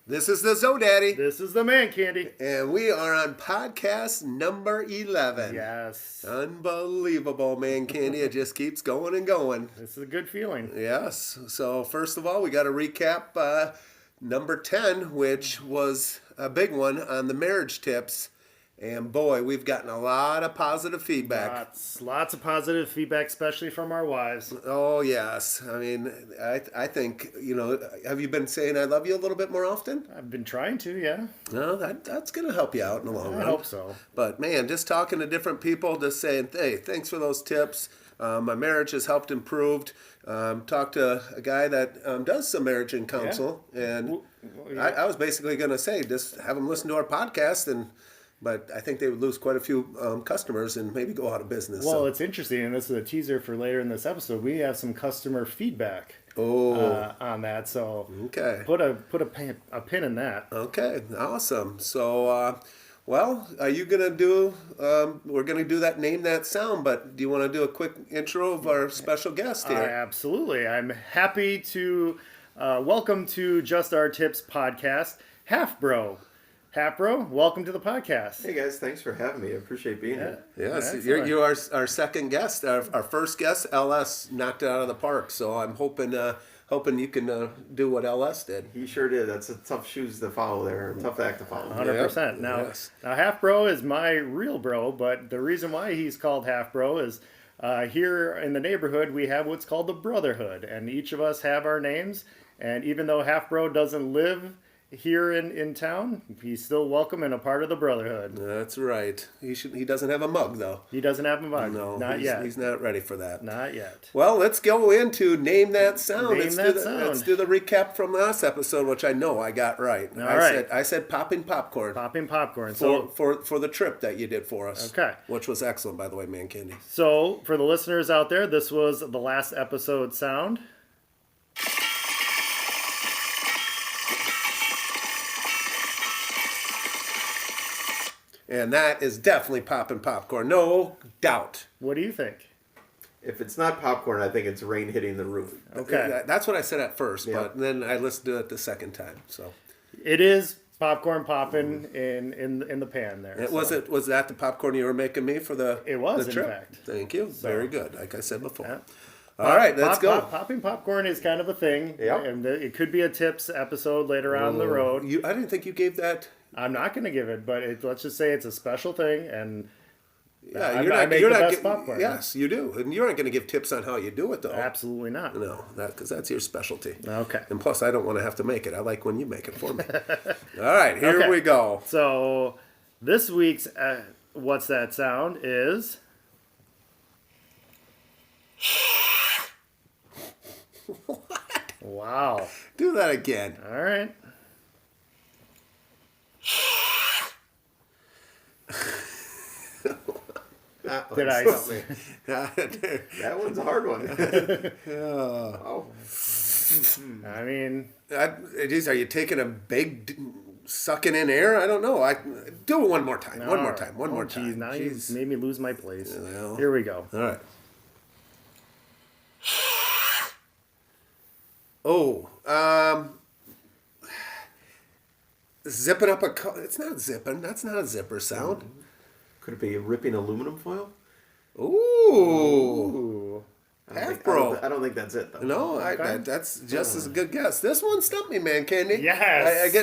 This is the Zo-Daddy. This is the ManCandy. And we are on podcast number 11. Yes. Unbelievable, ManCandy. It just keeps going and going. This is a good feeling. Yes. So first of all, we got to recap number 10, which was a big one on the marriage tips. And boy, we've gotten a lot of positive feedback. Lots of positive feedback, especially from our wives. Oh, yes. I mean, I think, have you been saying I love you a little bit more often? I've been trying to, yeah. No, that's going to help you out in the long run. I hope so. But man, just talking to different people, just saying, hey, thanks for those tips. My marriage has helped improved. Talked to a guy that does some marriage and counsel. Yeah. And I was basically going to say, just have him listen to our podcast But I think they would lose quite a few customers and maybe go out of business. Well, It's interesting, and this is a teaser for later in this episode. We have some customer feedback on that, so okay, put a pin in that. Okay, awesome. So, are you gonna do? We're gonna do that name that sound, but do you want to do a quick intro of our special guest here? Absolutely. I'm happy to welcome to Just Our Tips podcast, Half Bro. Half Bro, welcome to the podcast. Hey guys, thanks for having me. I appreciate being here. Yes, you are our second guest. Our first guest, LS, knocked it out of the park. So I'm hoping you can do what LS did. He sure did. That's a tough shoes to follow there. Tough act to follow. 100%. Now, Half Bro is my real bro, but the reason why he's called Half Bro is here in the neighborhood we have what's called the Brotherhood, and each of us have our names. And even though Half Bro doesn't live here in town, he's still welcome and a part of the Brotherhood. That's right. He doesn't have a mug though. He doesn't have a mug. No, not yet. He's not ready for that. Not yet. Well, let's go into Name That Sound. Let's do the recap from last episode, which I know I got right. I said popping popcorn. Popping popcorn. For the trip that you did for us. Okay. Which was excellent, by the way, ManCandy. So for the listeners out there, this was the last episode sound. And that is definitely popping popcorn, no doubt. What do you think? If it's not popcorn, I think it's rain hitting the roof. Okay. That's what I said at first, but then I listened to it the second time. So it is popcorn popping in the pan there. Was that the popcorn you were making me for the It was, the trip? In fact. Thank you. Very good, like I said before. Yeah. All right, let's go. Popping popcorn is kind of a thing. Yep. And it could be a tips episode later on the road. I didn't think you gave that. I'm not going to give it, but let's just say it's a special thing, and I make the best popcorn. Yes, you do, and you aren't going to give tips on how you do it, though. Absolutely not. No, because that's your specialty. Okay. And plus, I don't want to have to make it. I like when you make it for me. All right, here we go. So this week's What's That Sound is... What? Wow. Do that again. All right. Did I? That one's a hard one. Oh. I mean, are you taking a big sucking in air? I don't know. Do it one more time. One more time. Geez, now you made me lose my place. Well, here we go. All right. Oh, zipping up it's not zipping. That's not a zipper sound. Could it be ripping aluminum foil? Ooh. Half Bro. I don't think that's it, though. No, that's just as a good guess. This one stumped me, ManCandy. Yes.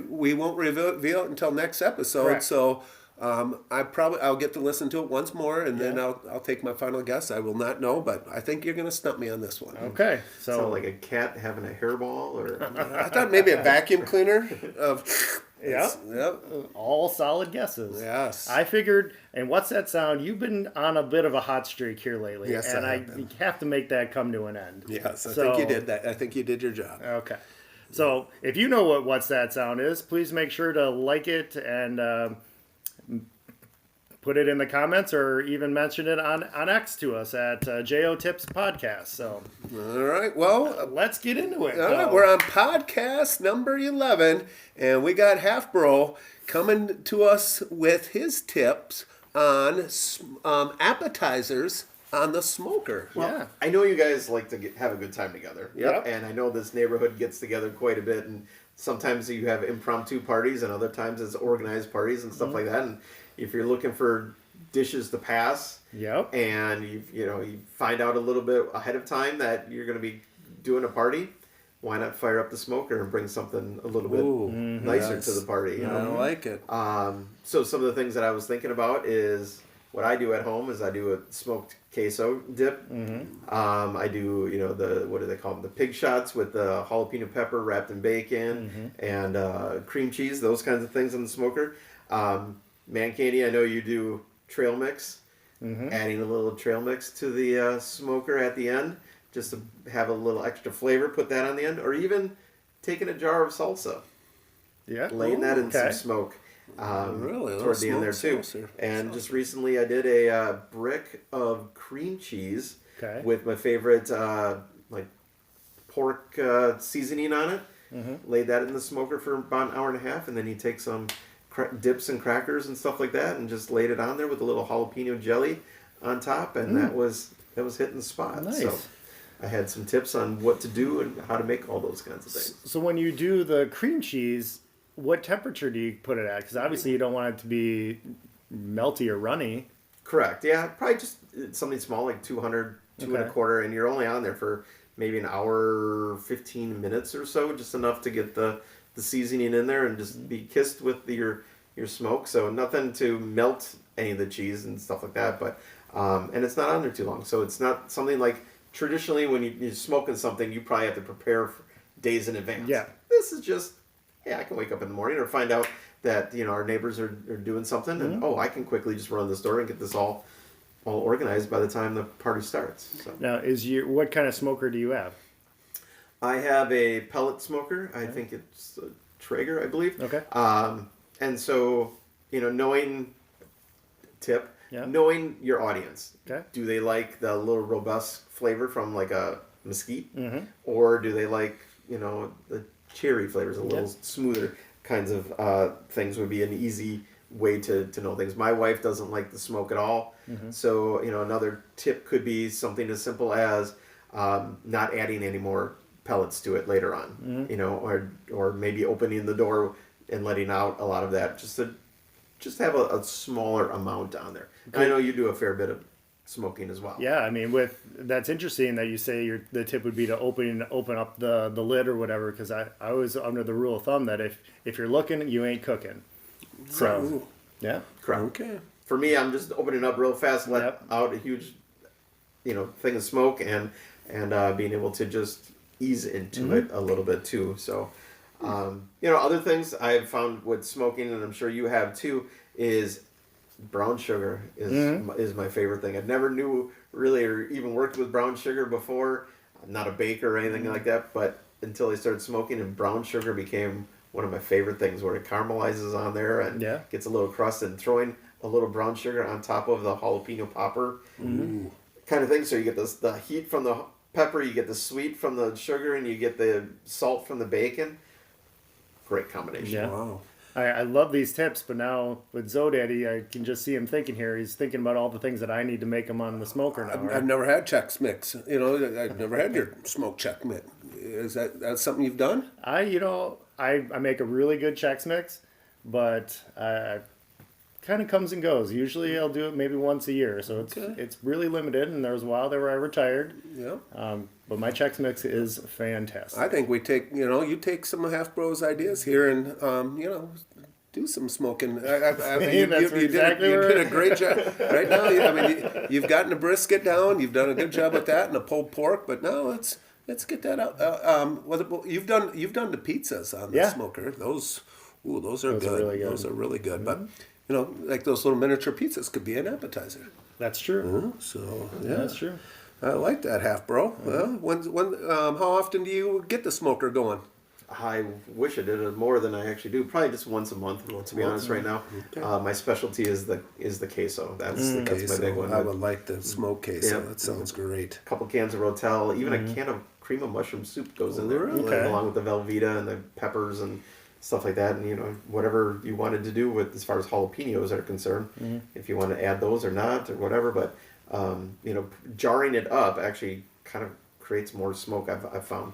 We won't reveal it until next episode. Correct. So I'll get to listen to it once more, and then I'll take my final guess. I will not know, but I think you're going to stump me on this one. Okay. So like a cat having a hairball, or I thought maybe a vacuum cleaner of. Yep. All solid guesses. Yes. I figured, and What's That Sound? You've been on a bit of a hot streak here lately. Yes, and I have been. have to make that come to an end. Yes, I think you did that. I think you did your job. Okay. So if you know what What's That Sound is, please make sure to like it and put it in the comments or even mention it on X to us at JO Tips Podcast. So, all right. Well, let's get into it. All right, we're on podcast number 11, and we got Half Bro coming to us with his tips on appetizers on the smoker. Well, Yeah. I know you guys like to have a good time together. Yep. And I know this neighborhood gets together quite a bit, and sometimes you have impromptu parties, and other times it's organized parties and stuff like that. And if you're looking for dishes to pass, Yep. and you find out a little bit ahead of time that you're going to be doing a party, why not fire up the smoker and bring something a little bit nicer to the party? You know? I like it. So some of the things that I was thinking about is what I do at home is I do a smoked queso dip. I do the what do they call them, the pig shots with the jalapeno pepper wrapped in bacon and cream cheese, those kinds of things in the smoker. ManCandy, I know you do trail mix, adding a little trail mix to the smoker at the end just to have a little extra flavor. Put that on the end, or even taking a jar of salsa, laying that in some smoke. Really? Toward the end there too. And just recently I did a brick of cream cheese with my favorite like pork seasoning on it. Laid that in the smoker for about an hour and a half, and then you take some dips and crackers and stuff like that and just laid it on there with a little jalapeno jelly on top, and that was hitting the spot. Nice. So I had some tips on what to do and how to make all those kinds of things. So when you do the cream cheese, what temperature do you put it at? Because obviously you don't want it to be melty or runny. Correct. Yeah, probably just something small like 200, two and a quarter, and you're only on there for maybe an hour, 15 minutes or so, just enough to get the seasoning in there and just be kissed with your smoke. So nothing to melt any of the cheese and stuff like that. But and it's not on there too long, so it's not something like traditionally when you're smoking something, you probably have to prepare for days in advance. Yeah. This is just, I can wake up in the morning or find out that our neighbors are doing something, and I can quickly just run to the store and get this all organized by the time the party starts. So. Now, what kind of smoker do you have? I have a pellet smoker. I think it's a Traeger, I believe. Okay. And so knowing your audience. Okay. Do they like the little robust flavor from like a mesquite, or do they like the cherry flavors, a little smoother kinds of things would be an easy way to know things. My wife doesn't like the smoke at all, so another tip could be something as simple as not adding any more pellets to it later on, or maybe opening the door and letting out a lot of that just have a smaller amount on there. And I know you do a fair bit of smoking as well. Yeah, I mean, that's interesting that you say the tip would be to open up the lid or whatever, because I was under the rule of thumb that if you're looking, you ain't cooking. So, yeah. Correct. Okay. For me, I'm just opening up real fast, let out a huge, thing of smoke, and being able to just ease into it a little bit too. So, other things I've found with smoking, and I'm sure you have too, is brown sugar is my favorite thing. I never knew really or even worked with brown sugar before. I'm not a baker or anything like that, but until I started smoking, and brown sugar became one of my favorite things, where it caramelizes on there and gets a little crust, and throwing a little brown sugar on top of the jalapeno popper kind of thing. So you get the heat from the pepper, you get the sweet from the sugar, and you get the salt from the bacon. Great combination. Yeah. Wow. I love these tips, but now with Zo-Daddy, I can just see him thinking here. He's thinking about all the things that I need to make him on the smoker now. I've never had Chex Mix. I've never had your smoked Chex Mix. Is that something you've done? I make a really good Chex Mix, but kind of comes and goes. Usually I'll do it maybe once a year, so it's really limited. And there was a while there where I retired. Yeah. But my Chex Mix is fantastic. I think we take you take some of Half Bro's ideas here and do some smoking. You did a great job right now. You've gotten the brisket down. You've done a good job with that and the pulled pork. But now let's get that out. You've done the pizzas on the smoker. Those are good. Really good. Those are really good. But like those little miniature pizzas could be an appetizer. That's true. So that's true. I like that, Half Bro. Well, how often do you get the smoker going? I wish I did it more than I actually do. Probably just once a month, to be honest. Right now, my specialty is the queso. That's my big one. I would like the smoked queso. That sounds great. A couple cans of Rotel, even a can of cream of mushroom soup goes in there, along with the Velveeta and the peppers and stuff like that. And whatever you wanted to do with as far as jalapenos are concerned, if you want to add those or not or whatever. But Jarring it up actually kind of creates more smoke. I've found.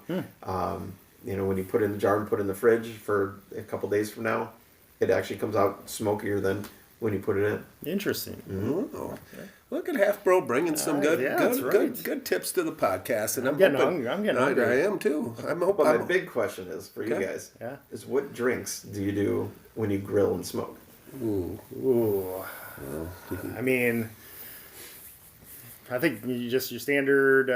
When you put it in the jar and put it in the fridge for a couple days from now, it actually comes out smokier than when you put it in. Interesting. Oh. Look at Half Bro bringing some good tips to the podcast, and I'm getting hungry. I am too. But my big question is for you guys: is what drinks do you do when you grill and smoke? Ooh. I mean, I think your standard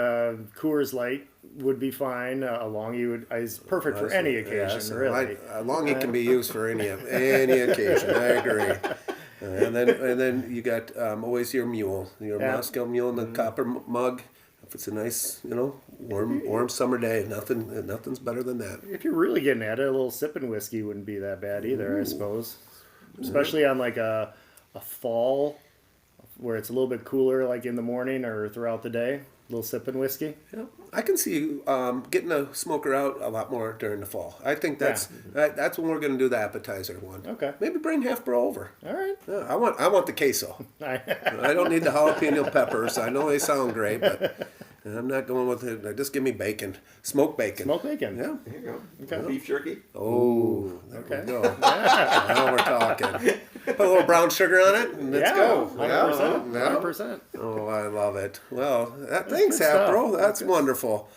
Coors Light would be fine. A longie is perfect for any occasion, really. A longie can be used for any occasion. I agree. And then you got always your mule, Moscow Mule in the copper mug. If it's a nice, warm summer day, nothing's better than that. If you're really getting at it, a little sipping whiskey wouldn't be that bad either, I suppose. Especially on like a fall where it's a little bit cooler, like in the morning or throughout the day. A little sipping whiskey. Yeah, I can see you getting a smoker out a lot more during the fall. I think that's when we're going to do the appetizer one. Okay. Maybe bring Half Bro over. All right. Yeah, I want the queso. I don't need the jalapeno peppers. I know they sound great, but I'm not going with it. Just give me bacon, smoked bacon. Smoked bacon. Yeah. There you go. Okay. Beef jerky. Oh, there we go. Now we're talking. Put a little brown sugar on it, and let's go. 100%. 100%. Oh, I love it. Well, thanks, Half Bro. That's wonderful.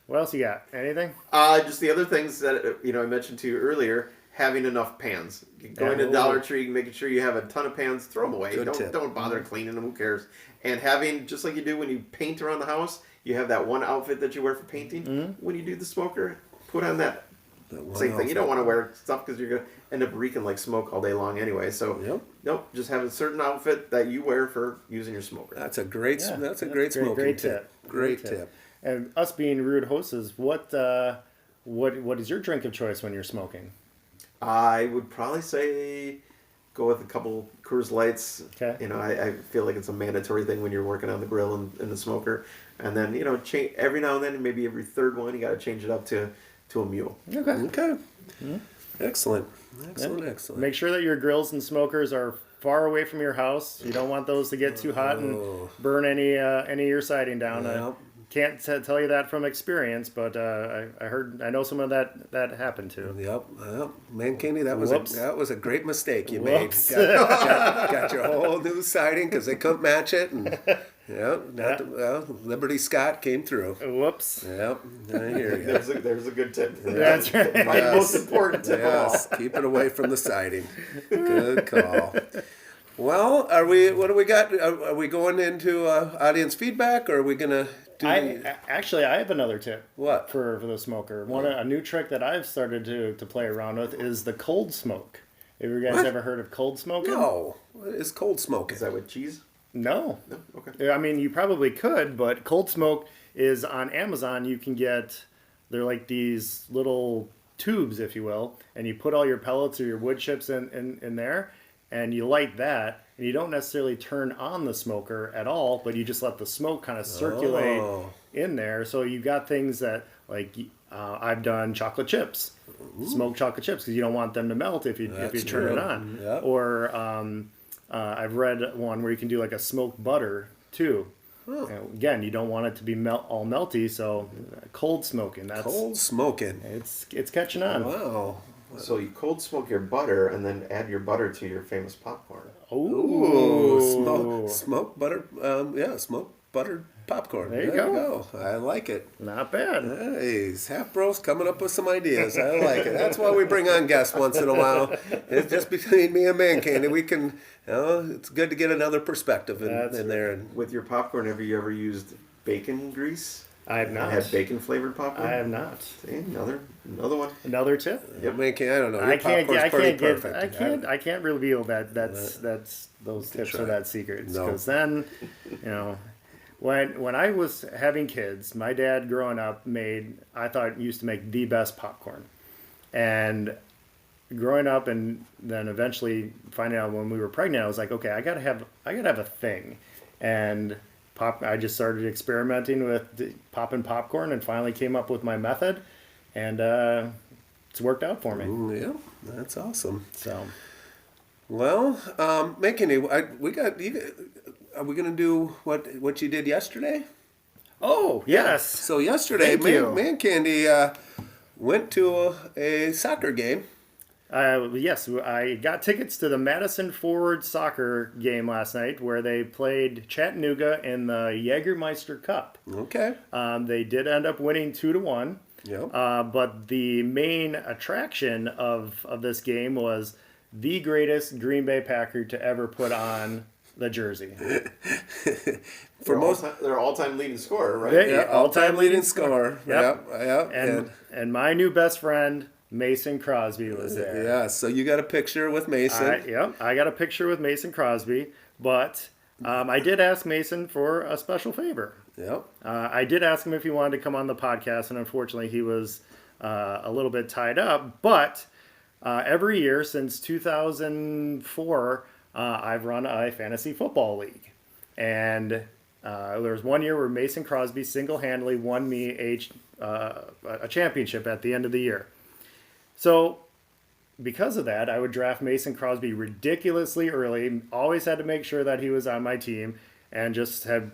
What else you got? Anything? Just the other things that I mentioned to you earlier. Having enough pans. Going to Dollar Tree, making sure you have a ton of pans. Throw them away. Don't bother cleaning them. Who cares? And having, just like you do when you paint around the house, you have that one outfit that you wear for painting. When you do the smoker, put on that same thing. You don't want to wear stuff because you're going to end up reeking like smoke all day long anyway. So, nope, just have a certain outfit that you wear for using your smoker. That's a great smoking tip. Great tip. And us being rude hosts, what is your drink of choice when you're smoking? I would probably say go with a couple Coors Lights. Okay. I feel like it's a mandatory thing when you're working on the grill and the smoker. And then, change every now and then, maybe every third one, you got to change it up to a mule. Okay. Mm-hmm. Excellent. Make sure that your grills and smokers are far away from your house. You don't want those to get too hot and burn any of your siding down. Yep. Can't tell you that from experience, but I know some of that happened too. Yep. ManCandy, that was a great mistake you Whoops. made. Got your whole new siding because they couldn't match it, and Liberty Scott came through. Whoops. Yep. I hear you. There's a good tip. That's right. My most important tip of all. Keep it away from the siding. Good call. Well, what do we got? Are we going into audience feedback, or are we gonna? I have another tip. What? For the smoker? A new trick that I've started to play around with is the cold smoke. Have you guys ever heard of cold smoking? No. What is cold smoking? Is that with cheese? No. Okay. I mean, you probably could, but cold smoke is on Amazon. You can they're like these little tubes, if you will, and you put all your pellets or your wood chips in there, and you light that. And you don't necessarily turn on the smoker at all, but you just let the smoke kind of circulate in there. So you got things that, like, I've done chocolate chips, smoked chocolate chips, because you don't want them to melt if you turn it on. Yep. Or I've read one where you can do like a smoked butter too. Again, you don't want it to be all melty, so cold smoking. Cold smoking. It's catching on. Wow. So you cold smoke your butter and then add your butter to your famous popcorn. Ooh, smoked butter. Smoked buttered popcorn. There you go. I like it. Not bad. Nice. Half Bro's coming up with some ideas. I like it. That's why we bring on guests once in a while. It's just between me and ManCandy. We can, it's good to get another perspective in there. With your popcorn, have you ever used bacon grease? I have not. Had bacon flavored popcorn? I have not. See, another one. Another tip? Yep. ManCandy, I don't know. I can't reveal that's those tips are that secrets, because then, when I was having kids, my dad growing up used to make the best popcorn, and growing up and then eventually finding out when we were pregnant, I was like, okay, I gotta have a thing, and I just started experimenting with popping popcorn and finally came up with my method, and it's worked out for me. Ooh, yeah, that's awesome. So, well, ManCandy, are we gonna do what you did yesterday? Oh, yes. So yesterday, ManCandy went to a soccer game. Yes, I got tickets to the Madison Forward soccer game last night where they played Chattanooga in the Jägermeister Cup. Okay. They did end up winning 2-1. Yep. But the main attraction of this game was the greatest Green Bay Packer to ever put on the jersey. They're all-time leading scorer, right? Yeah, all-time leading scorer. Yep. Yep. And my new best friend, Mason Crosby, was there. Yeah, so you got a picture with Mason. I got a picture with Mason Crosby, but I did ask Mason for a special favor. Yep. I did ask him if he wanted to come on the podcast, and unfortunately he was a little bit tied up. But every year since 2004, I've run a fantasy football league. And there was one year where Mason Crosby single-handedly won me a championship at the end of the year. So because of that, I would draft Mason Crosby ridiculously early, always had to make sure that he was on my team, and just had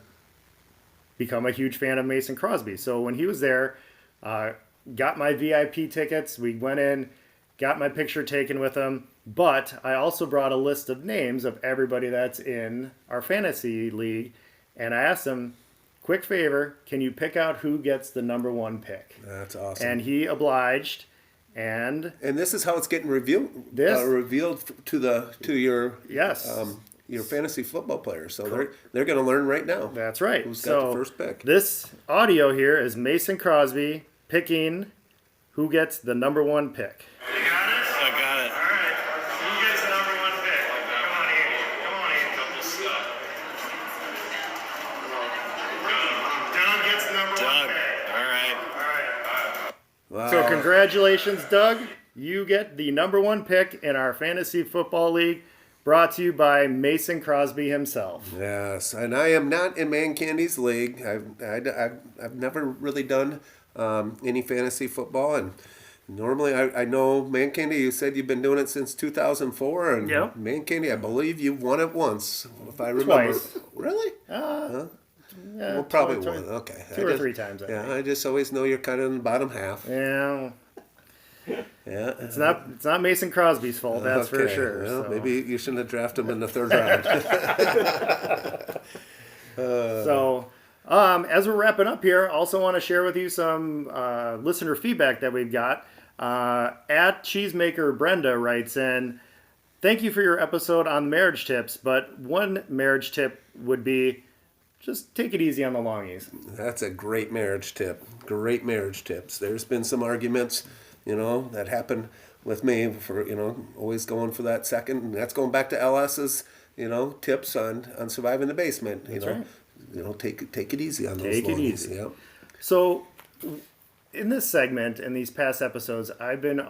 become a huge fan of Mason Crosby. So when he was there, got my VIP tickets, we went in, got my picture taken with him, but I also brought a list of names of everybody that's in our fantasy league, and I asked him, quick favor, can you pick out who gets the number one pick? That's awesome. And he obliged. And this is how it's getting revealed to your your fantasy football players. So they're going to learn right now. That's right. Who's got the first pick? This audio here is Mason Crosby picking who gets the number one pick. You got it? I got it. All right. Who gets the number one pick? Come on, Andy. Come on, Andy. Couple stuff. Doug gets the number one pick. All right. Wow. So congratulations, Doug. You get the number one pick in our fantasy football league, brought to you by Mason Crosby himself. Yes, and I am not in ManCandy's league. I've never really done any fantasy football, and normally I know ManCandy. You said you've been doing it since 2004, and yep. ManCandy, I believe you've won it once, if I remember. Twice. Really? Yeah, well, probably one. Okay. Two or three times. I just always know you're kind of in the bottom half. Yeah. Yeah. It's not Mason Crosby's fault, that's for sure. Well, so. Maybe you shouldn't have drafted him in the third round. As we're wrapping up here, also want to share with you some listener feedback that we've got. At Cheesemaker Brenda writes in, thank you for your episode on marriage tips, but one marriage tip would be just take it easy on the longies. That's a great marriage tip. Great marriage tips. There's been some arguments, that happened with me for, always going for that second. And that's going back to LS's, tips on surviving the basement. That's right. Take it easy on those longies. Take it easy. Yep. So in this segment, in these past episodes, I've been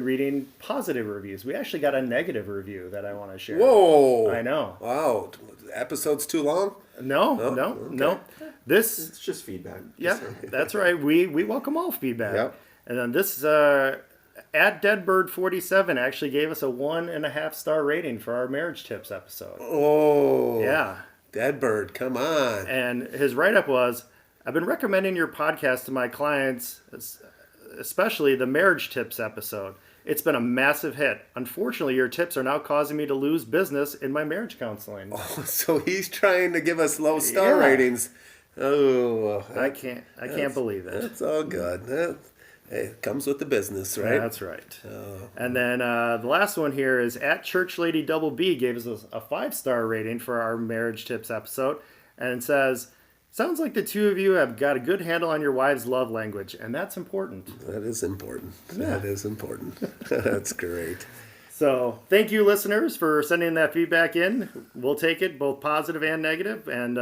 reading positive reviews. We actually got a negative review that I want to share. Whoa! I know. Wow. Episode's too long? No. It's just feedback. Yeah, that's right. We welcome all feedback. Yep. And then this at Deadbird47 actually gave us a 1.5-star rating for our marriage tips episode. Oh. Yeah. Deadbird, come on. And his write-up was, I've been recommending your podcast to my clients, especially the marriage tips episode. It's been a massive hit. Unfortunately, your tips are now causing me to lose business in my marriage counseling. Oh, so he's trying to give us low star ratings. Oh, I can't believe it. That's all good. It comes with the business, right? That's right. And then the last one here is at Church Lady Double B gave us a 5-star rating for our marriage tips episode, and it says, sounds like the two of you have got a good handle on your wife's love language, and that's important. That is important. Yeah. That is important. That's great. So thank you, listeners, for sending that feedback in. We'll take it, both positive and negative, and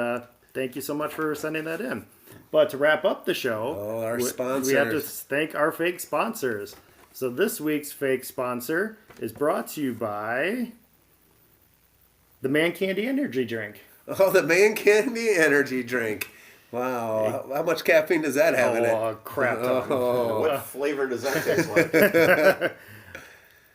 thank you so much for sending that in. But to wrap up the show, our sponsors. We have to thank our fake sponsors. So this week's fake sponsor is brought to you by the ManCandy Energy Drink. Oh, the ManCandy Energy Drink. Wow. How much caffeine does that have in it? Oh, crap ton. Oh. What flavor does that taste like?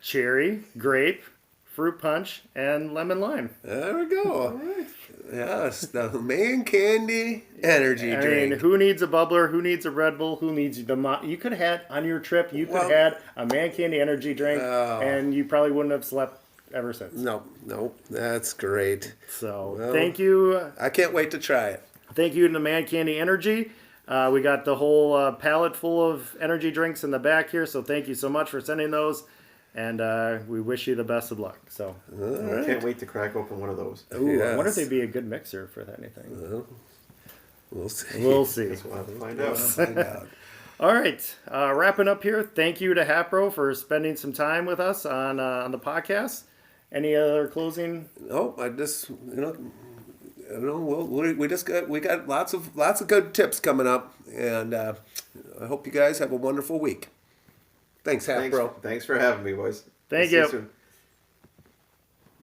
Cherry, grape, fruit punch, and lemon lime. There we go. All right. Yes, the ManCandy energy drink. mean, who needs a bubbler? Who needs a Red Bull? Who needs the? You could have had on your trip. You could have had a ManCandy energy drink, and you probably wouldn't have slept ever since. No, that's great. So thank you. I can't wait to try it. Thank you to the ManCandy Energy. We got the whole pallet full of energy drinks in the back here. So thank you so much for sending those. And we wish you the best of luck. So I can't wait to crack open one of those. ooh, yes. I wonder if they'd be a good mixer for anything. We'll see. We'll see. We'll have to find out. Find out. All right, wrapping up here. Thank you to Hapro for spending some time with us on the podcast. Any other closing? No, I just we got lots of good tips coming up, and I hope you guys have a wonderful week. Thanks, Half Bro. Thanks for having me, boys. Thank See you. soon.